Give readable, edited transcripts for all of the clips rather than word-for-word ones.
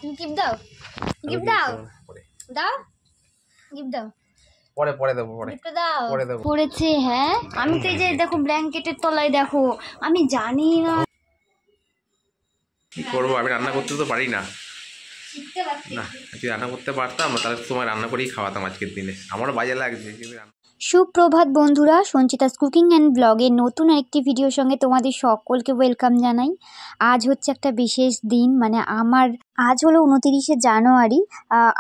তুমি গিফট দাও, গিফট দাও, দাও গিফট দাও, পরে পরে দেবো, গিফট দাও। পরে দেবো। পড়েছে। হ্যাঁ আমি তো এই যে দেখো ব্ল্যাঙ্কেটের তলায় দেখো, আমি জানি না কি করবো, আমি রান্না করতে তো পারি না। শিখতে পারছি না যদি রান্না করতে পারতাম তাহলে তোমায় রান্না করেই খাওয়াতাম আজকের দিনে। আমারও বাজে লাগছে কিন্তু সুপ্রভাত বন্ধুরা, সঞ্চিতাস কুকিং অ্যান্ড ব্লগের নতুন আরেকটি ভিডিওর সঙ্গে তোমাদের সকলকে ওয়েলকাম জানাই। আজ হচ্ছে একটা বিশেষ দিন, মানে আজ হলো 29শে জানুয়ারি,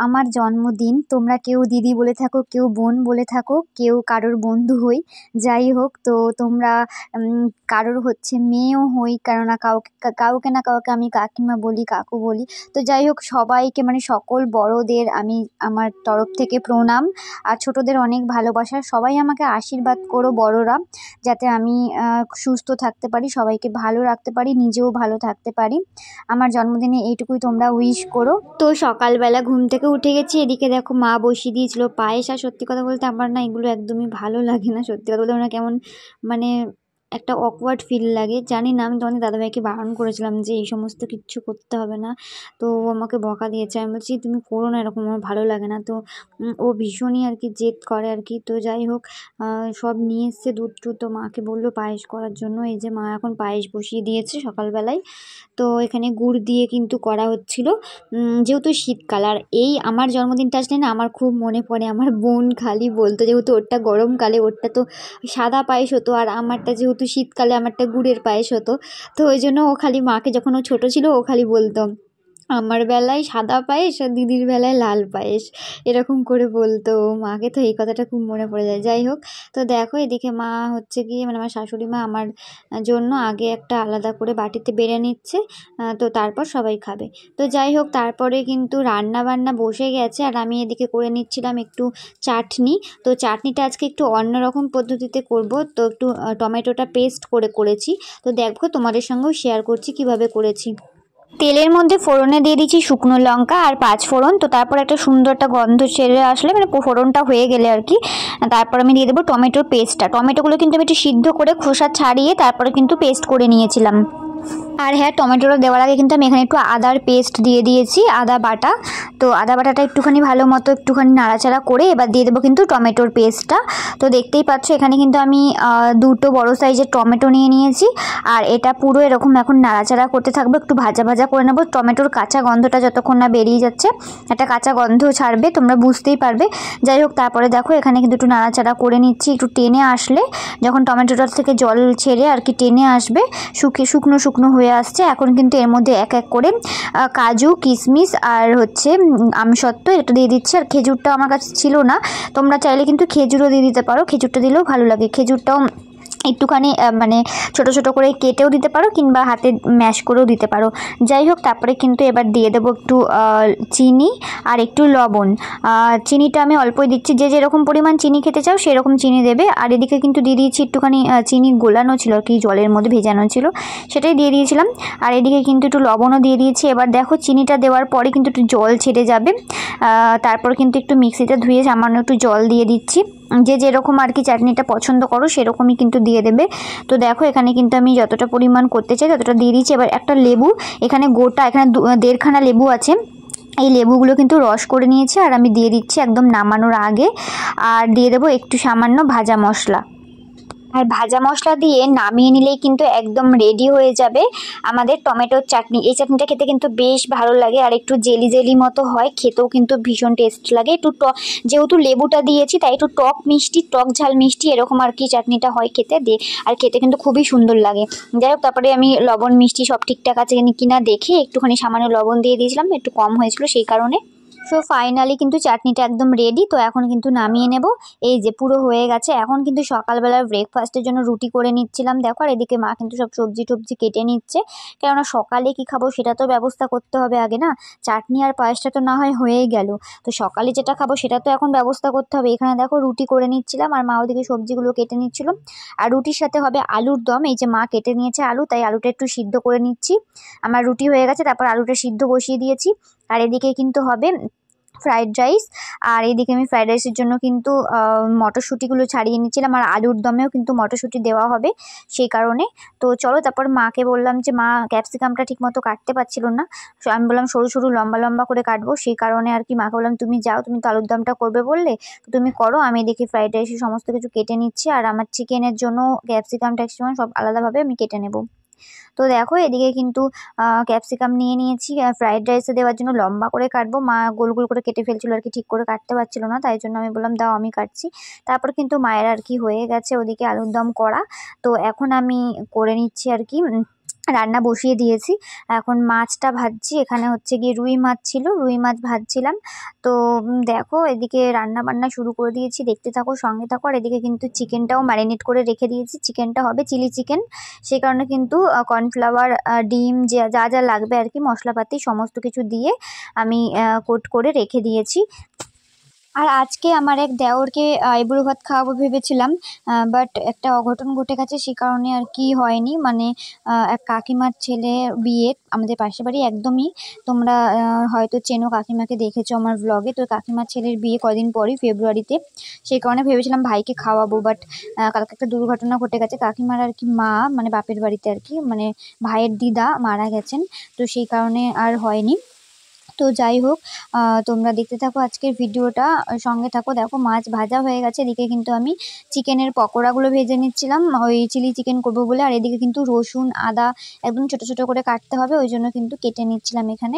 আমার জন্মদিন। তোমরা কেউ দিদি বলে থাকো, কেউ বোন বলে থাকো, কেউ কারোর বন্ধু হই, যাই হোক। তো তোমরা কারোর হচ্ছে মেয়েও হই, কেননা কাউকে না কাউকে আমি কাকিমা বলি, কাকু বলি। তো যাই হোক, সবাইকে মানে সকল বড়দের আমি আমার তরফ থেকে প্রণাম, আর ছোটদের অনেক ভালোবাসা। সবাই আমাকে আশীর্বাদ করো বড়রা, যাতে আমি সুস্থ থাকতে পারি, সবাইকে ভালো রাখতে পারি, নিজেও ভালো থাকতে পারি। আমার জন্মদিনে এইটুকুই তোমরা উইশ করো। তো সকালবেলা ঘুম থেকে উঠে গেছি, এদিকে দেখো মা বসিয়ে দিয়েছিল পায়েস। আর সত্যি কথা বলতে আমার না এগুলো একদমই ভালো লাগে না, সত্যি কথা বলতে আমার কেমন মানে একটা অকওয়ার্ড ফিল লাগে। জানি না, আমি তোমাদের দাদাভাইকে বারণ করেছিলাম যে এই সমস্ত কিচ্ছু করতে হবে না, তো ও আমাকে বকা দিয়েছে। আমি বলছি তুমি করো না, এরকম আমার ভালো লাগে না। তো ও ভীষণই আর কি জেদ করে আর কি। তো যাই হোক, সব নিয়ে এসছে দুধ টুধ, তো মাকে বললো পায়েস করার জন্য। এই যে মা এখন পায়েস বসিয়ে দিয়েছে সকালবেলায়। তো এখানে গুড় দিয়ে কিন্তু করা হচ্ছিল, যেহেতু শীতকাল। আর এই আমার জন্মদিনটা আসলে না আমার খুব মনে পড়ে আমার বোন খালি বলতো, যেহেতু ওরটা গরমকালে ওরটা তো সাদা পায়েস হতো, আর আমারটা যেহেতু শীতকালে আমারটা গুড়ের পায়েস হতো। তো ওই জন্য ও খালি মাকে, যখন ও ছোটো ছিল, ও খালি বলতো আমার বেলায় সাদা পায়েস আর দিদির বেলায় লাল পায়েস, এরকম করে বলতো মাকে। তো এই কথাটা খুব মনে পড়ে যায়। যাই হোক, তো দেখো এদিকে মা হচ্ছে গিয়ে মানে আমার শাশুড়ি মা আমার জন্য আগে একটা আলাদা করে বাটিতে বেড়ে নিচ্ছে, তো তারপর সবাই খাবে। তো যাই হোক, তারপরে কিন্তু রান্না বান্না বসে গেছে, আর আমি এদিকে করে নিচ্ছিলাম একটু চাটনি। তো চাটনিটা আজকে একটু অন্যরকম পদ্ধতিতে করব, তো একটু টমেটোটা পেস্ট করে করেছি। তো দেখো তোমাদের সঙ্গেও শেয়ার করছি কিভাবে করেছি। তেলের মধ্যে ফোড়নে দিয়ে দিচ্ছি শুকনো লঙ্কা আর 5 ফোড়ন। তো তারপর একটা সুন্দর একটা গন্ধ ছেড়ে আসলে, মানে ফোড়নটা হয়ে গেলে আর কি, তারপর আমি দিয়ে দেবো টমেটোর পেস্টটা। টমেটোগুলো কিন্তু আমি একটু সিদ্ধ করে খোসা ছাড়িয়ে তারপরে কিন্তু পেস্ট করে নিয়েছিলাম। আর হ্যাঁ, টমেটোটা দেওয়ার আগে কিন্তু আমি এখানে একটু আদার পেস্ট দিয়ে দিয়েছি, আদা বাটা। তো আদা বাটাটা একটুখানি ভালো মতো একটুখানি নাড়াচাড়া করে এবার দিয়ে দেবো কিন্তু টমেটোর পেস্টটা। তো দেখতেই পাচ্ছ এখানে কিন্তু আমি দুটো বড় সাইজের টমেটো নিয়ে নিয়েছি, আর এটা পুরো এরকম এখন নাড়াচাড়া করতে থাকবো, একটু ভাজা ভাজা করে নেবো। টমেটোর কাঁচা গন্ধটা যতক্ষণ না বেরিয়ে যাচ্ছে, একটা কাঁচা গন্ধ ছাড়বে, তোমরা বুঝতেই পারবে। যাই হোক, তারপরে দেখো এখানে কিন্তু একটু নাড়াচাড়া করে নিচ্ছি। একটু টেনে আসলে, যখন টমেটোটার থেকে জল ছেড়ে আর কি টেনে আসবে, শুকনো শুকনো হয়ে আসছে, এখন কিন্তু এর মধ্যে এক এক করে কাজু, কিশমিশ আর হচ্ছে আমসত্ত্ব এটা দিয়ে দিচ্ছি। আর খেজুরটা আমার কাছে ছিল না, তোমরা চাইলে কিন্তু খেজুরও দিয়ে দিতে পারো, খেজুরটা দিলেও ভালো লাগে। খেজুরটাও একটুখানি মানে ছোট ছোট করে কেটেও দিতে পারো, কিংবা হাতে ম্যাশ করেও দিতে পারো। যাই হোক, তারপরে কিন্তু এবার দিয়ে দেবো একটু চিনি আর একটু লবণ। চিনিটা আমি অল্পই দিচ্ছি, যে যেরকম পরিমাণ চিনি খেতে চাও সেরকম চিনি দেবে। আর এদিকে কিন্তু দিয়ে দিয়েছি একটুখানি চিনি গোলানো ছিল আর কি, জলের মধ্যে ভেজানো ছিল, সেটাই দিয়ে দিয়েছিলাম। আর এদিকে কিন্তু একটু লবণও দিয়ে দিয়েছি। এবার দেখো চিনিটা দেওয়ার পরে কিন্তু একটু জল ছেড়ে যাবে, তারপর কিন্তু একটু মিক্সিটা ধুয়ে সামান্য একটু জল দিয়ে দিচ্ছি। যে যেরকম আর কি চাটনিটা পছন্দ করো সেরকমই কিন্তু দিয়ে দেবে। তো দেখো এখানে কিন্তু আমি যতটা পরিমাণ করতে চাই ততটা দিয়ে দিচ্ছি। এবার একটা লেবু, এখানে গোটা, এখানে 1.5খানা লেবু আছে, এই লেবুগুলো কিন্তু রস করে নিয়েছি, আর আমি দিয়ে দিচ্ছি একদম নামানোর আগে। আর দিয়ে দেবো একটু সামান্য ভাজা মশলা। আর ভাজা মশলা দিয়ে নামিয়ে নিলেই কিন্তু একদম রেডি হয়ে যাবে আমাদের টমেটোর চাটনি। এই চাটনিটা খেতে কিন্তু বেশ ভালো লাগে, আর একটু জেলি জেলি মতো হয়, খেতেও কিন্তু ভীষণ টেস্ট লাগে। একটু যেহেতু লেবুটা দিয়েছি তাই একটু টক মিষ্টি, টক ঝাল মিষ্টি এরকম আর কি চাটনিটা হয় খেতে, আর খেতে কিন্তু খুবই সুন্দর লাগে। যাই হোক, তারপরে আমি লবণ মিষ্টি সব ঠিকঠাক আছে কিনা দেখে একটুখানি সামান্য লবণ দিয়ে দিয়েছিলাম, একটু কম হয়েছিল সেই কারণে। সো ফাইনালি কিন্তু চাটনিটা একদম রেডি। তো এখন কিন্তু নামিয়ে নেব। এই যে পুরো হয়ে গেছে। এখন কিন্তু সকালবেলার ব্রেকফাস্টের জন্য রুটি করে নিচ্ছিলাম। দেখো আর এদিকে মা কিন্তু সব সবজি টবজি কেটে নিচ্ছে, কেননা সকালে কি খাবো সেটা তো ব্যবস্থা করতে হবে আগে না। চাটনি আর পায়েসটা তো না হয় হয়েই গেল, তো সকালে যেটা খাবো সেটা তো এখন ব্যবস্থা করতে হবে। এখানে দেখো রুটি করে নিচ্ছিলাম, আর মা ওদিকে সবজিগুলো কেটে নিচ্ছিল। আর রুটির সাথে হবে আলুর দম। এই যে মা কেটে নিয়েছে আলু, তাই আলুটা একটু সিদ্ধ করে নিচ্ছি। আমার রুটি হয়ে গেছে, তারপর আলুটা সিদ্ধ বসিয়ে দিয়েছি। আর এদিকে কিন্তু হবে ফ্রাইড রাইস। আর এইদিকে আমি ফ্রাইড রাইসের জন্য কিন্তু মটরশুঁটিগুলো ছাড়িয়ে নিচ্ছিলাম, আর আলুর দমেও কিন্তু মটরশুঁটি দেওয়া হবে সেই কারণে। তো চলো, তারপর মাকে বললাম যে মা ক্যাপসিকামটা ঠিক মতো কাটতে পারছিল না, আমি বললাম সরু সরু লম্বা লম্বা করে কাটবো, সেই কারণে আর কি মাকে বললাম তুমি যাও, তুমি তো আলুর দমটা করবে বললে, তো তুমি করো, আমি দেখি ফ্রাইড রাইসের সমস্ত কিছু কেটে নিচ্ছি, আর আমার চিকেনের জন্য ক্যাপসিকাম ট্যাক্সিকাম সব আলাদাভাবে আমি কেটে নেব। তো দেখো এদিকে কিন্তু ক্যাপসিকাম নিয়ে নিয়েছি, ফ্রাইড রাইসে দেওয়ার জন্য লম্বা করে কাটবো, মা গোল গোল করে কেটে ফেলছিল আর কি, ঠিক করে কাটতে পারছিল না, তাই জন্য আমি বললাম দাও আমি কাটছি। তারপর কিন্তু মায়ের আর কি হয়ে গেছে ওদিকে আলুর দম করা। তো এখন আমি করে নিচ্ছি আর কি, রান্না বসিয়ে দিয়েছি। এখন মাছটা ভাজছি, এখানে হচ্ছে গিয়ে রুই মাছ ছিল, রুই মাছ ভাজছিলাম। তো দেখো এদিকে রান্না বান্না শুরু করে দিয়েছি, দেখতে থাকো সঙ্গে থাকো। আর এদিকে কিন্তু চিকেনটাও ম্যারিনেট করে রেখে দিয়েছি, চিকেনটা হবে চিলি চিকেন, সেই কারণে কিন্তু কর্নফ্লাওয়ার, ডিম যা যা লাগবে আর কি মশলাপাতি সমস্ত কিছু দিয়ে আমি কোট করে রেখে দিয়েছি। আর আজকে আমার এক দেওরকে আইবুড়ো ভাত খাওয়াবো ভেবেছিলাম, বাট একটা অঘটন ঘটে গেছে, সেই কারণে আর কি হয়নি। মানে এক কাকিমার ছেলে বিয়ে আমাদের পাশের বাড়ি একদমই, তোমরা হয়তো চেনো, কাকিমাকে দেখেছো আমার ব্লগে। তো কাকিমার ছেলের বিয়ে কদিন পরই ফেব্রুয়ারিতে, সেই কারণে ভেবেছিলাম ভাইকে খাওয়াবো, বাট কালকে একটা দুর্ঘটনা ঘটে গেছে। কাকিমার আর কি মা, মানে বাপের বাড়িতে আর কি, মানে ভাইয়ের দিদা মারা গেছেন, তো সেই কারণে আর হয়নি। তো যাই হোক, তোমরা দেখতে থাকো আজকের ভিডিওটা, সঙ্গে থাকো। দেখো মাছ ভাজা হয়ে গেছে, এদিকে কিন্তু আমি চিকেনের পকোড়াগুলো ভেজে নিচ্ছিলাম, ওই চিলি চিকেন করবো বলে। আর এদিকে কিন্তু রসুন আদা একদম ছোট ছোট করে কাটতে হবে, ওই জন্য কিন্তু কেটে নিচ্ছিলাম এখানে,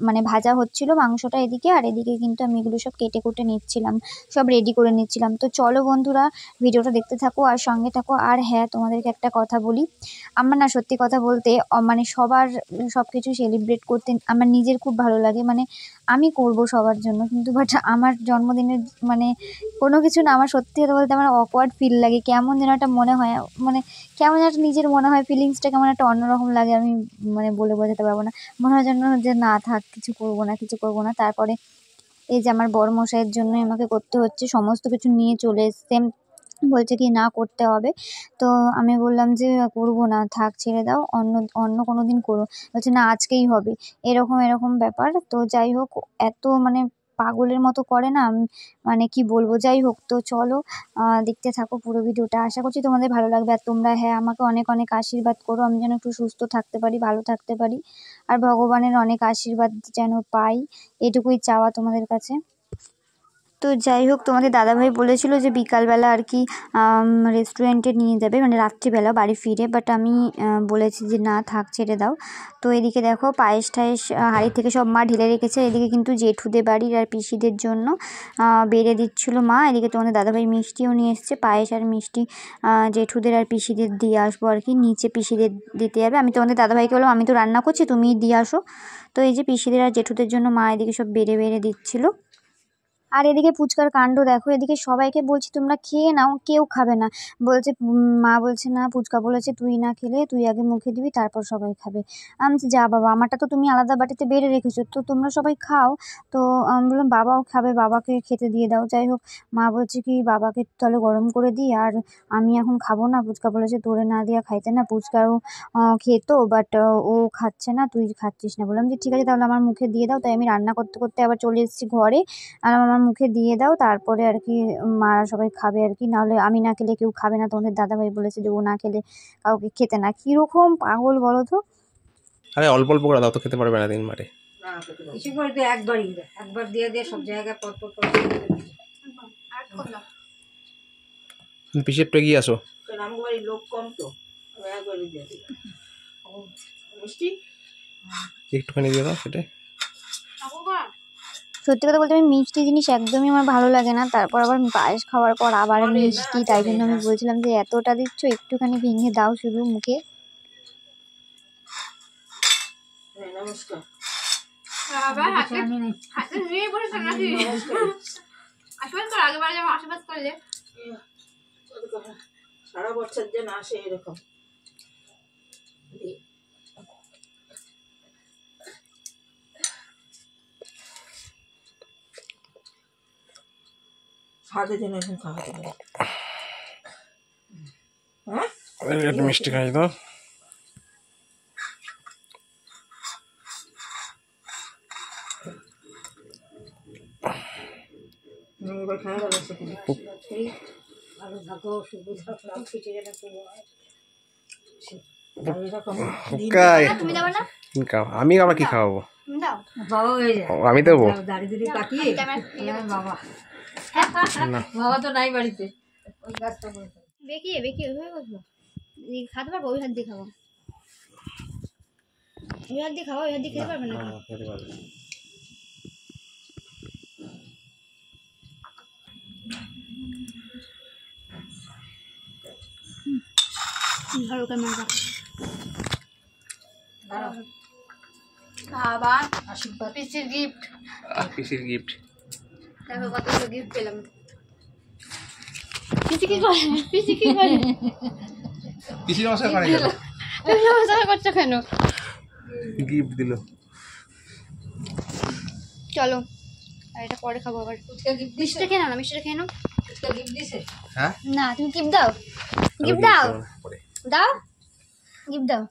মানে ভাজা হচ্ছিল মাংসটা এদিকে, আর এদিকে কিন্তু আমি এগুলো সব কেটে কুটে নিচ্ছিলাম, সব রেডি করে নিচ্ছিলাম। তো চলো বন্ধুরা ভিডিওটা দেখতে থাকো আর সঙ্গে থাকো। আর হ্যাঁ, তোমাদেরকে একটা কথা বলি, আমার না সত্যি কথা বলতে মানে সবার সব কিছু সেলিব্রেট করতে আমার নিজের খুব ভালো লাগে, মানে আমি করব সবার জন্য, কিন্তু বাট আমার জন্মদিনের মানে কোনো কিছু না, আমার সত্যি কথা বলতে আমার অকওয়ার্ড ফিল লাগে, কেমন যেন একটা মনে হয়, মানে কেমন একটা নিজের মনে হয় ফিলিংসটা কেমন একটা অন্যরকম লাগে, আমি মানে বলে বোঝাতে পারবো না। মনে হয় যেন যে না থাক, কিছু করবো না কিছু করবো না। তারপরে এই যে আমার বড়মশাইয়ের জন্যই আমাকে করতে হচ্ছে, সমস্ত কিছু নিয়ে চলে এসছে, বলছে কি না করতে হবে। তো আমি বললাম যে করবো না, থাক ছেড়ে দাও, অন্য অন্য কোনো দিন করো। বলছে না আজকেই হবে, এরকম এরকম ব্যাপার। তো যাই হোক, এত মানে পাগলের মতো করে না, মানে কি বলবো। যাই হোক, তো চলো দেখতে থাকো পুরো ভিডিওটা, আশা করছি তোমাদের ভালো লাগবে। আর তোমরা হ্যাঁ আমাকে অনেক অনেক আশীর্বাদ করো, আমি যেন একটু সুস্থ থাকতে পারি, ভালো থাকতে পারি, আর ভগবানের অনেক আশীর্বাদ যেন পাই, এটুকুই চাওয়া তোমাদের কাছে। তো যাই হোক, তোমাদের দাদাভাই বলেছিল যে বিকালবেলা আর কি রেস্টুরেন্টে নিয়ে যাবে, মানে রাত্রিবেলা বাড়ি ফিরে, বাট আমি বলেছি যে না থাক ছেড়ে দাও। তো এদিকে দেখো পায়েস টায়েস হাঁড়ি থেকে সব মা ঢেলে রেখেছে, এদিকে কিন্তু জেঠুদের বাড়ির আর পিসিদের জন্য বেড়ে দিচ্ছিলো মা। এদিকে তোমাদের দাদাভাই মিষ্টিও নিয়ে এসছে, পায়েস আর মিষ্টি জেঠুদের আর পিসিদের দিয়ে আসবো আর কি, নিচে পিসিদের দিতে যাবে। আমি তোমাদের দাদাভাইকে বললাম আমি তো রান্না করছি, তুমিই দিয়ে আসো। তো এই যে পিসিদের আর জেঠুদের জন্য মা এদিকে সব বেড়ে বেড়ে দিচ্ছিলো। আর এদিকে ফুচকার কাণ্ড দেখো, এদিকে সবাইকে বলছি তোমরা খেয়ে নাও, কেউ খাবে না। বলছে মা বলছে না, ফুচকা বলেছে তুই না খেলে তুই আগে মুখে দিবি তারপর সবাই খাবে। আমি বলছি যা বাবা, আমারটা তো তুমি আলাদা বাটিতে বেড়ে রেখেছো, তো তোমরা সবাই খাও। তো আমি বললাম বাবাও খাবে, বাবাকে খেতে দিয়ে দাও। যাই হোক, মা বলছে কি বাবাকে তাহলে গরম করে দিই, আর আমি এখন খাবো না, ফুচকা বলেছে তোরে না দিয়া খাইতে না, ফুচকাও খেত, বাট ও খাচ্ছে না, তুই খাচ্ছিস না। বললাম যে ঠিক আছে তাহলে আমার মুখে দিয়ে দাও। তাই আমি রান্না করতে করতে আবার চলে এসেছি ঘরে, আর আমার মুখে দিয়ে দাও, তারপরে আর কি মারা সবাই খাবে আর কি, নাহলে আমি না খেলে কেউ খাবে না। তোমাদের দাদাভাই বলেছে যে ও না খেলে কাউকে খেতে না। কীরকম পাগল বলো তো। আরে অল্প অল্প করে দাও তো, খেতে পারবে না দিন মারে। কিছু করে দিয়ে একবারই একবার দিয়ে দিয়ে সব জায়গায় পর পর পর পিছিয়ে একটু এগিয়ে আসো। কারণ আমার বাড়ির লোক কম তো, আমি একবারই দিয়ে দিলাম মিষ্টি একটুখানি দিয়ে দাও সেটাই। সত্যি কথা বলতে আমি মিষ্টি জিনিস একদমই আমার ভালো লাগে না, তারপর আবার পায়েস খাওয়ার পর আবার মিষ্টি, তাই জন্য আমি বলছিলাম যে এতটা দিচ্ছ একটুখানি ভেঙে দাও শুধু মুখে। নমস্কার সারা বছর যেন আসে এরকম। সাথে যেন এখন খাওয়াতে পারে। হ্যাঁ একটু মিষ্টি খাই দাও। এবার খাওয়া গেল সেখানে সেই আলু থাকো শুধু থাকলাম পিঠে যেটা করবো তুমি দেবো না? আমি আবার কি খাওয়াবো? তুমি দাও। বাবা হয়ে যায় আমি দেবো দাঁড়িয়ে দিদি তাকিয়ে বাবা না। বাবা তো নাই বাড়িতে ওই গাছটা বলতে বেঁকিয়ে ওইভাবে বসবো। খাতে পারবো? ওই হাত দিয়ে খাবো। ওই হাত দিয়ে খাবো, ওই হাত দিয়ে খেতে পারবে না? খেতে পারবে। ভালো করে মাখা। দাঁড়াও আবার আশীর্বাদ পিসির গিফট। পিসির গিফট। দেখো কতগুলো গিফট পেলাম। পিসি কি করে? পিসি কি করে? পিসি নমস্কার করে গেল। তুমি নমস্কার করছো কেন? গিফট দিল। চলো আর এটা পরে খাবো আবার। মিষ্টিটা খেয়ে নাও না, মিষ্টিটা খেয়ে নাও। গিফট দিছে হ্যাঁ না তুমি গিফট দাও, গিফট দাও, পরে দাও গিফট দাও,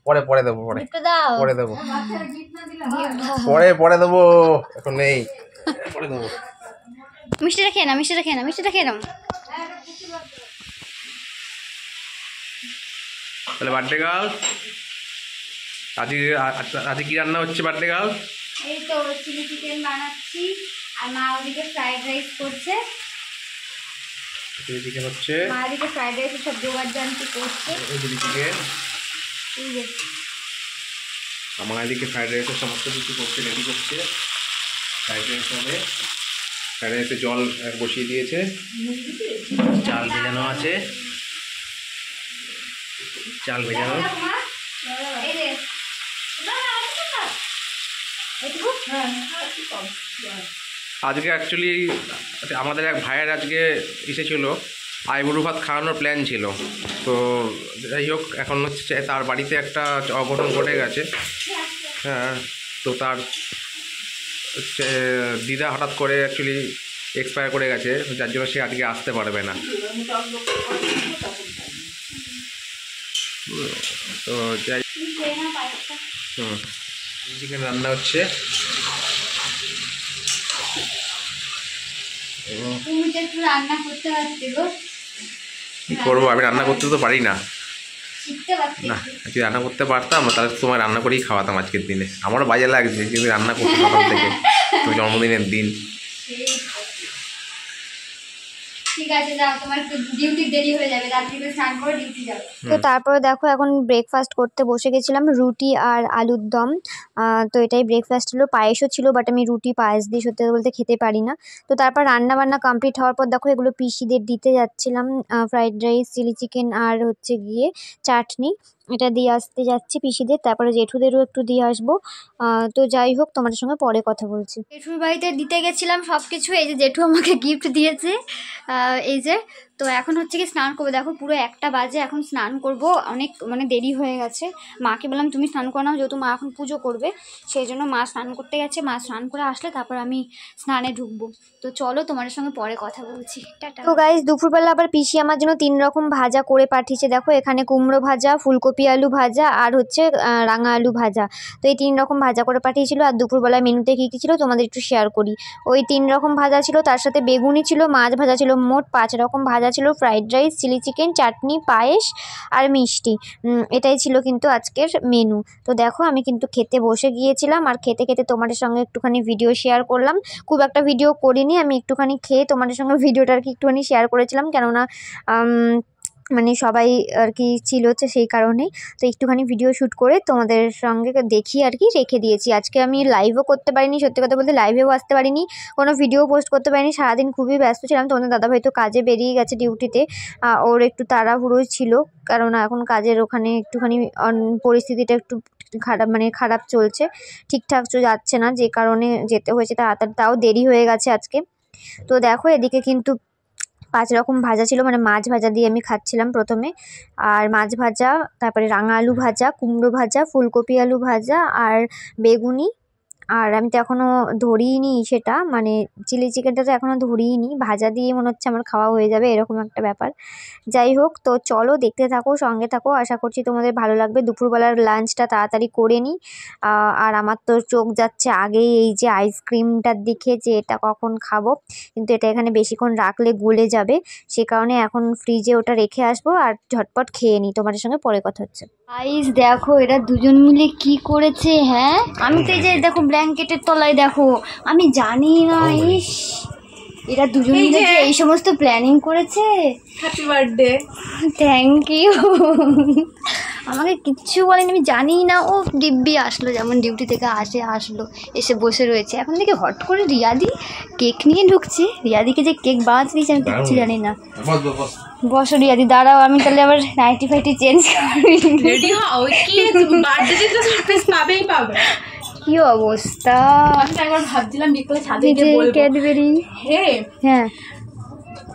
পরে দেবো পরে গিফট দাও। পরে দেবো বাচ্চারা গিফট না দিলে পরে দেবো এখন নেই পরে দেবো। মিষ্টিটা খেয়ে নাও, মিষ্টিটা খেয়ে নাও, মিষ্টিটা খেয়ে নাও। তাহলে বার্থডে গার্ল আজকে কি রান্না হচ্ছে বার্থডে গার্ল? এই তো চিলি চিকেন বানাচ্ছি আর মা ওদিকে ফ্রাইড রাইস করছে। চিলি চিকেন হচ্ছে, মা ওদিকে ফ্রাইড রাইসের সব জোগাড় জানতি করছে। চিলি চিকেন এই যে আমার এদিকে ফ্রাইড রাইসের সমস্ত কিছু করছে, রেডি করছে। ফ্রাইড রাইস হবে, ফ্রাইড রাইসে জল বসিয়ে দিয়েছে, চাল ভেজানো আছে, চাল ভেজানো। এই যে এইটুকু আজকে অ্যাকচুয়ালি আমাদের এক ভাইয়ের আজকে এসেছিল, আইবুড়ো ভাত খাওয়ানোর প্ল্যান ছিল। তো যাই হোক এখন হচ্ছে তার বাড়িতে একটা অঘটন ঘটে গেছে। হ্যাঁ, তো তার হচ্ছে দিদা হঠাৎ করে অ্যাকচুয়ালি এক্সপায়ার করে গেছে, যার জন্য সে আজকে আসতে পারবে না। তো যাই চিকেন রান্না হচ্ছে। তুমি তো একটু রান্না করতে পারতে গো। কী করবো, আমি রান্না করতে তো পারি না। শিখতে পারতে। না, যদি রান্না করতে পারতাম তাহলে তোমায় রান্না করেই খাওয়াতাম আজকের দিনে। আমারও বাজে লাগছে যে তুমি রান্না করতে সকাল থেকে, তুমি জন্মদিনের দিন। ঠিক আছে যাও, তোমার ডিউটি দেরি হয়ে যাবে, রাত্রিতে স্নান করে ডিউটি যাবে। তো তারপরে দেখো এখন ব্রেকফাস্ট করতে বসে গেছিলাম, রুটি আর আলুর দম। তো এটাই ব্রেকফাস্ট ছিল, পায়েসও ছিল, বাট আমি রুটি পায়েস দিয়ে সত্যি কথা বলতে খেতে পারি না। তো তারপর রান্না বান্না কমপ্লিট হওয়ার পর দেখো এগুলো পিসিদের দিতে যাচ্ছিলাম, ফ্রাইড রাইস, চিলি চিকেন আর হচ্ছে গিয়ে চাটনি, এটা দিয়ে আসতে যাচ্ছি পিসিদের। তারপরে জেঠুদেরও একটু দিয়ে আসবো। তো যাই হোক তোমাদের সঙ্গে পরে কথা বলছি। জেঠুর বাড়িতে দিতে গেছিলাম সব কিছু। এই যে জেঠু আমাকে গিফট দিয়েছে, এই যে। তো এখন হচ্ছে কি স্নান করবো, দেখো পুরো 1টা বাজে, এখন স্নান করব, অনেক মানে দেরি হয়ে গেছে। মাকে বললাম তুমি স্নান করে নাও, যেহেতু মা এখন পুজো করবে, সেই জন্য মা স্নান করতে গেছে। মা স্নান করে আসলে তারপর আমি স্নানে ঢুকবো। তো চলো তোমাদের সঙ্গে পরে কথা বলছি, টাটা। তো গাইস দুপুরবেলা আবার পিসি আমার জন্য 3 রকম ভাজা করে পাঠিয়েছে। দেখো এখানে কুমড়ো ভাজা, ফুলকপি আলু ভাজা আর হচ্ছে রাঙা আলু ভাজা। তো এই 3 রকম ভাজা করে পাঠিয়েছিল। আর দুপুরবেলায় মেনুতে কী কী ছিল তোমাদের একটু শেয়ার করি। ওই 3 রকম ভাজা ছিল, তার সাথে বেগুনি ছিল, মাছ ভাজা ছিল, মোট 5 রকম ভাজা ছিল, ফ্রাইড রাইস, চিলি চিকেন, চাটনি, পায়েস আর মিষ্টি। এটাই ছিল কিন্তু আজকের মেনু। তো দেখো আমি কিন্তু খেতে বসে গিয়েছিলাম, আর খেতে খেতে তোমাদের সঙ্গে একটুখানি ভিডিও শেয়ার করলাম। খুব একটা ভিডিও করিনি, আমি একটুখানি খেয়ে তোমাদের সঙ্গে ভিডিওটা আর কি একটুখানি শেয়ার করেছিলাম, কেননা মানে সবাই আর কি ছিল হচ্ছে সেই কারণেই। তো একটুখানি ভিডিও শ্যুট করে তোমাদের সঙ্গে দেখি আর কি রেখে দিয়েছি। আজকে আমি লাইভও করতে পারিনি, সত্যি কথা বলতে লাইভেও আসতে পারিনি, কোনো ভিডিও পোস্ট করতে পারিনি। সারাদিন খুবই ব্যস্ত ছিলাম। তোমাদের দাদাভাই তো কাজে বেরিয়ে গেছে ডিউটিতে, ওর একটু তাড়াহুড়ো ছিল, কারণ এখন কাজের ওখানে একটুখানি পরিস্থিতিটা একটু খারাপ চলছে, ঠিকঠাক যাচ্ছে না, যে কারণে যেতে হয়েছে তাড়াতাড়ি, তাও দেরি হয়ে গেছে আজকে। তো দেখো এদিকে কিন্তু 5 রকম ভাজা ছিল, মানে মাছ ভাজা দিয়ে আমি খাচ্ছিলাম প্রথমে, আর মাছ ভাজা, তারপরে রাঙা আলু ভাজা, কুমড়ো ভাজা, ফুলকপি আলু ভাজা আর বেগুনি আর আমি তো এখনও ধরিইনি সেটা, মানে চিলি চিকেনটা তো এখনও ধরিইনি, ভাজা দিয়ে মনে হচ্ছে আমার খাওয়া হয়ে যাবে এরকম একটা ব্যাপার। যাই হোক, তো চলো দেখতে থাকো, সঙ্গে থাকো, আশা করছি তোমাদের ভালো লাগবে। দুপুরবেলার লাঞ্চটা তাড়াতাড়ি করে নিই। আর আমার তো চোখ যাচ্ছে আগেই এই যে আইসক্রিমটার দিকে, যে এটা কখন খাবো, কিন্তু এটা এখানে বেশিক্ষণ রাখলে গলে যাবে, সে কারণে এখন ফ্রিজে ওটা রেখে আসবো আর ঝটপট খেয়ে নিই। তোমাদের সঙ্গে পরে কথা হচ্ছে। গাইস দেখো এরা দুজন মিলে কি করেছে। হ্যাঁ, আমি তো এই যে দেখো ব্ল্যাঙ্কেটের তলায়, দেখো আমি জানি না। ইস, এরা দুজন মিলে যে এই সমস্ত প্ল্যানিং করেছে। Happy birthday. Thank you. আমাকে কিচ্ছু বলেনি, আমি জানি না। ও দিব্যি আসলো, যেমন ডিউটি থেকে আসলো, এসে বসে রয়েছে। এখন থেকে হট করে রিয়াদি কেক নিয়ে ঢুকছে। রিয়াদিকে যে কেক বানাতে দিয়েছে আমি কিচ্ছু জানি না। বসো রিয়াদি, দাঁড়াও, আমি তাহলে আবার নাইটি ফাইটি চেঞ্জ করি। রেডি হও, কি বার্থডে তো সারপ্রাইজ পাবেই পাবে। কি অবস্থা! আমি একবার ভাবছিলাম বিকেলে ছাদে গিয়ে বলবো ক্যাডবেরি। হ্যাঁ,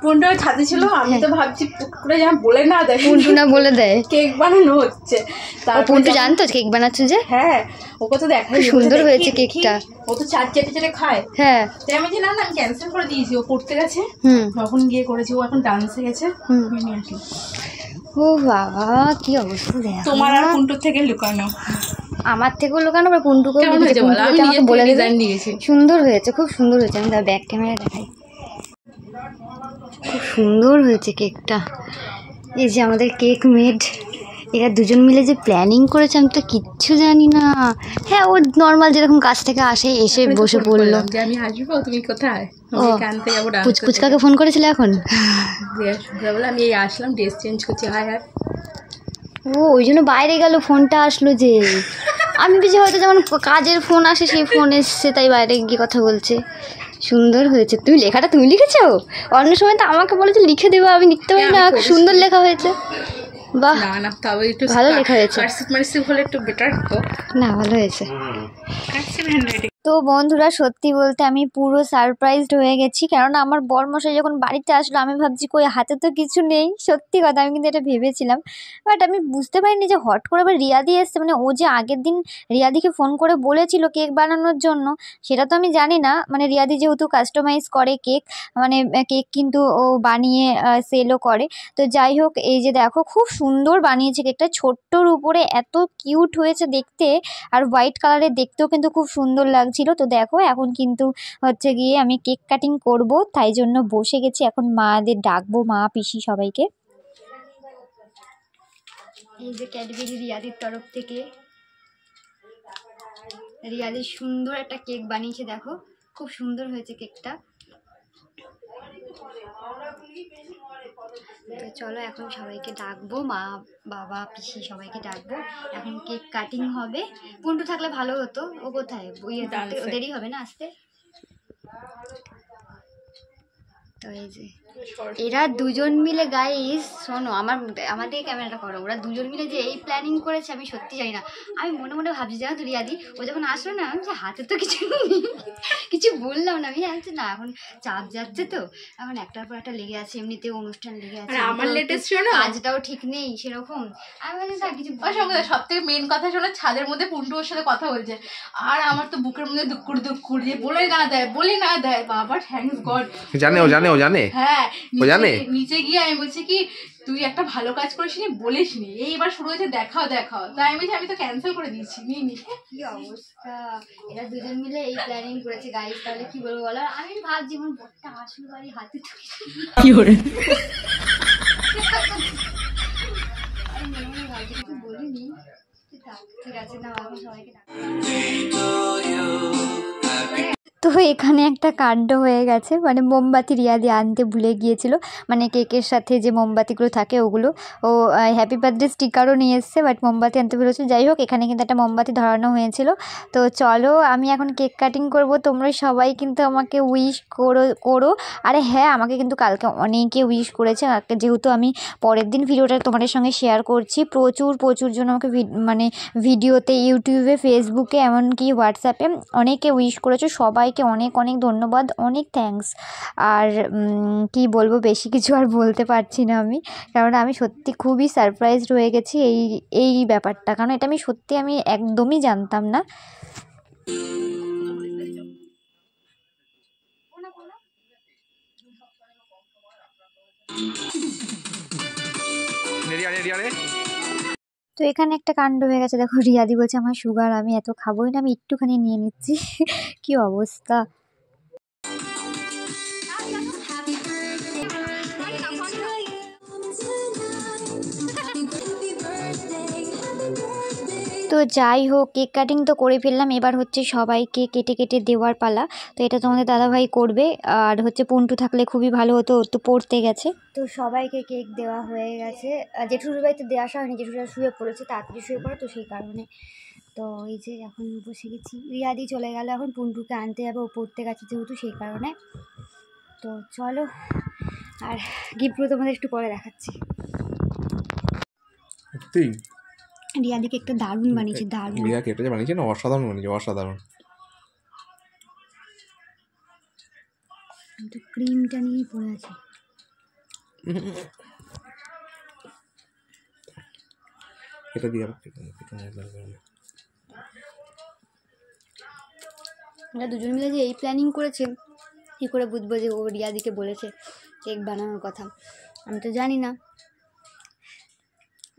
পুন্টু ছাদে ছিল, আমি তো ভাবছি পুকুরে যেন বলে না দেয়, পুন্টু না বলে দেয় কেক বানানো হচ্ছে। তারপর পুন্টু জানতো কেক বানাচ্ছে যে। হ্যাঁ, ওকে তো দেখা সুন্দর হয়েছে কেকটা। ও তো চাট চেটে চেটে খায়। হ্যাঁ, তাই আমি না আমি ক্যান্সেল করে দিয়েছি। ও পড়তে গেছে, তখন গিয়ে করেছি। ও এখন ডান্সে গেছে। ও বাবা, কি অবস্থা! দেখো তোমার আর পুন্টুর থেকে লুকানো, আমার থেকেও লুকানো, আবার পুন্টুকেও বলে ডিজাইন দিয়েছি। সুন্দর হয়েছে, খুব সুন্দর হয়েছে। আমি ব্যাক ক্যামেরা দেখাই, খুব সুন্দর হয়েছে কেকটা। এই যে আমাদের কেক মেড, এরা দুজন মিলে যে প্ল্যানিং করেছে আমি তো কিচ্ছু জানি না। হ্যাঁ, ও নর্মাল যেরকম কাজ থেকে এসে বসে পড়লো যে আমি আসবো, তুমি কোথায়? পুচকাকে ফোন করেছিলে এখন? বলে আমি এই আসলাম, ড্রেস চেঞ্জ করছি। Hi hi. ও ওই জন্য বাইরে গেল, ফোনটা আসলো যে। আমি বুঝি হয়তো যেমন কাজের ফোন আসে সেই ফোন এসছে, তাই বাইরে গিয়ে কথা বলছে। সুন্দর হয়েছে। তুমি লেখাটা তুমি লিখেছো? অন্য সময় তো আমাকে বলে যে লিখে দেবো, আমি লিখতে পারি না। সুন্দর লেখা হয়েছে। বাহ, না তবে একটু ভালো লেখা হয়েছে। হলে একটু বেটার তো। না, ভালো হয়েছে। তো বন্ধুরা, সত্যি বলতে আমি পুরো সারপ্রাইজড হয়ে গেছি, কেননা আমার বরমশাই যখন বাড়িতে আসলো আমি ভাবছি কই হাতে তো কিছু নেই। সত্যি কথা, আমি কিন্তু এটা ভেবেছিলাম, বাট আমি বুঝতে পারিনি যে হট করে আবার রিয়াদি এসছে। মানে ও যে আগের দিন রিয়াদিকে ফোন করে বলেছিল কেক বানানোর জন্য, সেটা তো আমি জানি না। মানে রিয়াদি যেহেতু কাস্টমাইজ করে কেক, মানে কেক কিন্তু ও বানিয়ে সেলও করে। তো যাই হোক, এই যে দেখো খুব সুন্দর বানিয়েছে কেকটা, ছোট্টর উপরে এত কিউট হয়েছে দেখতে, আর হোয়াইট কালারের দেখতেও কিন্তু খুব সুন্দর লাগছিল। তো দেখো এখন কিন্তু হচ্ছে গিয়ে আমি কেক কাটিং করব, তাই জন্য বসে গেছি। এখন মাদের ডাকবো, মা পিসি সবাইকে। এই যে ক্যাডবেরি রিয়াদির তরফ থেকে, রিয়াদি সুন্দর একটা কেক বানিয়েছে, দেখো খুব সুন্দর হয়েছে কেকটা। তো চলো এখন সবাইকে ডাকবো, মা বাবা পিসি সবাইকে ডাকবো। এখন কেক কাটিং হবে। পুন্টু থাকলে ভালো হতো, ও কোথায়? দেরি হবে না আসতে। তো এই যে এরা দুজন মিলে, গাইস শোনো, আমাদের ক্যামেরাটা করো। ওরা দুজন মিলে যে এই প্ল্যানিং করেছে আমি সত্যি জানি না। আমি মনে মনে ভাবছি, জানো তো রিয়াদি ও যখন আসলো না, আমি যে হাতে তো কিছু নেই, কিছু বললাম না। আমি জানছি না, এখন চাপ যাচ্ছে তো, এখন একটার পর একটা লেগে আছে, এমনিতেও অনুষ্ঠান লেগে আছে, আমার লেটেস্ট কাজটাও ঠিক নেই সেরকম। আমি বলি না কিছু। সব থেকে মেন কথা শোনো, ছাদের মধ্যে পুন্টু ওর সাথে কথা বলছে, আর আমার তো বুকের মধ্যে দুকুর যে বলে না দেয়। বাবা থ্যাঙ্কস গড। ও জানে। হ্যাঁ, ও জানে। নিচে গিয়ে আমি বলছি কি, তুই একটা ভালো কাজ করিসনি, বলিসনি, এইবার শুরু হয়েছে দেখাও। তাই আমি তো ক্যান্সেল করে দিয়েছি। কি অবস্থা! এরা দুজন মিলে এই প্ল্যানিং করেছে গাইস, তাহলে কি বলবো বলো? আমি ভাবছি আমার বড়টা আসল বাড়ি হাতে কি করে আমি মনে মনে ভাবছি, কিছু বলিনি। ঠিক আছে, না এখন সবাইকে তো এখানে একটা কাণ্ড হয়ে গেছে। মানে মোমবাতি রিয়াদি আনতে ভুলে গিয়েছিল, মানে কেকের সাথে যে মোমবাতিগুলো থাকে ওগুলো। ও হ্যাপি বার্থডে স্টিকারও নিয়ে এসছে, বাট মোমবাতি আনতে ভুলেছিল। যাই হোক, এখানে কিন্তু একটা মোমবাতি ধরানো হয়েছিল। তো চলো আমি এখন কেক কাটিং করব। তোমরা সবাই কিন্তু আমাকে উইশ করো। আরে হ্যাঁ, আমাকে কিন্তু কালকে অনেকে উইশ করেছে, যেহেতু আমি পরের দিন ভিডিওটা তোমাদের সঙ্গে শেয়ার করছি। প্রচুর জন আমাকে মানে ভিডিওতে, ইউটিউবে, ফেসবুকে, এমনকি হোয়াটসঅ্যাপে অনেকে উইশ করেছে। সবাইকে অনেক ধন্যবাদ, অনেক থ্যাঙ্কস। আর কি বলবো, বেশি কিছু আর বলতে পারছি না আমি, কারণ আমি সত্যি খুবই সারপ্রাইজড হয়ে গেছি এই ব্যাপারটা, কারণ এটা আমি একদমই জানতাম না। তো এখানে একটা কাণ্ড হয়ে গেছে, দেখো রিয়াদি বলছে আমার সুগার, আমি এত খাবোই না, আমি একটুখানি নিয়ে নিচ্ছি। কি অবস্থা। তো যাই হোক, কেক কাটিং তো করে ফেললাম, এবার হচ্ছে সবাইকে কেটে কেটে দেওয়ার পালা। তো এটা তোমাদের দাদাভাই করবে, আর হচ্ছে পুন্টু থাকলে খুবই ভালো হতো, তো পড়তে গেছে। তো সবাইকে কেক দেওয়া হয়ে গেছে, জেঠুর বাড়িতে দেওয়া আসা হয়নি, জেঠুরা শুয়ে পড়েছে, তাড়াতাড়ি শুয়ে পড়ে, তো সেই কারণে। তো এই যে এখন বসে গেছি, রিয়াদি চলে গেল, এখন পুন্টুকে আনতে যাবে, ও পড়তে গেছে যেহেতু, সেই কারণে। তো চলো, আর গিফটগুলো তোমাদের একটু পরে দেখাচ্ছি। রিয়াদিকে একটা দারুণ বানিয়েছে, দারুণ। রিয়া কেটে যে বানিয়েছে না, অসাধারণ বানিয়েছে, অসাধারণ। তো ক্রিমটা নিয়েই পড়ে আছে। এটা দিয়ে আমরা দুজন মিলে যে এই প্ল্যানিং করেছে, কী করে বুঝবো যে ও রিয়াদিকে বলেছে কেক বানানোর কথা? আমি তো জানি না,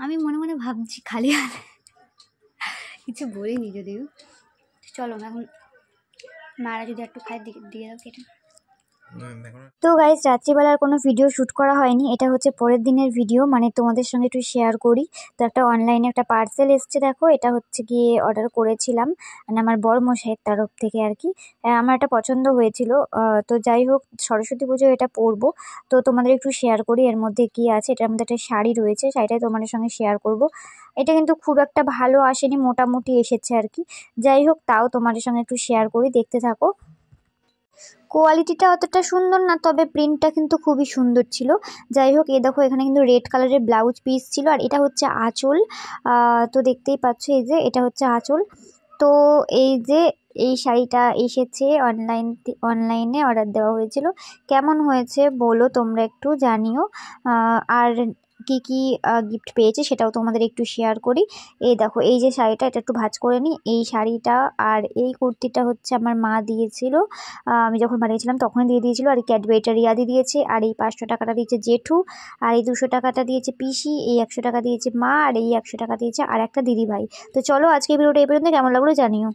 আমি মনে মনে ভাবছি খালি হাতে, কিছু বলিনি যদিও। চলো এখন মারা যদি একটু খাই দিয়ে দাও কেটে। তো গাইস, রাত্রিবেলার কোনো ভিডিও শ্যুট করা হয়নি, এটা হচ্ছে পরের দিনের ভিডিও, মানে তোমাদের সঙ্গে একটু শেয়ার করি। তো একটা অনলাইনে একটা পার্সেল এসছে, দেখো এটা হচ্ছে গিয়ে অর্ডার করেছিলাম, মানে আমার বড় মশাইয়ের তরফ থেকে আর কি। আমার একটা পছন্দ হয়েছিল। তো যাই হোক, সরস্বতী পুজো এটা পরবো, তো তোমাদের একটু শেয়ার করি এর মধ্যে কি আছে। এটার মধ্যে একটা শাড়ি রয়েছে, শাড়িটাই তোমাদের সঙ্গে শেয়ার করব। এটা কিন্তু খুব একটা ভালো আসেনি, মোটামুটি এসেছে আর কি। যাই হোক, তাও তোমাদের সঙ্গে একটু শেয়ার করি, দেখতে থাকো। কোয়ালিটিটা অতটা সুন্দর না, তবে প্রিন্টটা কিন্তু খুবই সুন্দর ছিল। যাই হোক, এই দেখো এখানে কিন্তু রেড কালারের ব্লাউজ পিস ছিল, আর এটা হচ্ছে আঁচল। তো দেখতেই পাচ্ছ, এই যে এটা হচ্ছে আঁচল। তো এই যে এই শাড়িটা এসেছে অনলাইনে অর্ডার দেওয়া হয়েছিল। কেমন হয়েছে বলো তোমরা, একটু জানিও। আর কি কি গিফট পেয়েছে সেটাও তোমাদের একটু শেয়ার করি। এই দেখো, এই যে শাড়িটা, এটা একটু ভাঁজ করে নিই, এই শাড়িটা আর এই কুর্তিটা হচ্ছে আমার মা দিয়েছিল, আমি যখন বানিয়েছিলাম তখনই দিয়ে দিয়েছিল। আর এই ক্যাডবেরিটা রিয়াদি দিয়েছে, আর এই 500 টাকাটা দিয়েছে জেঠু, আর এই 200 টাকাটা দিয়েছে পিসি, এই 100 টাকা দিয়েছে মা, আর এই 100 টাকা দিয়েছে আর একটা দিদি ভাই। তো চলো, আজকে ভিডিওটা এই পর্যন্ত, কেমন লাগলো জানিও।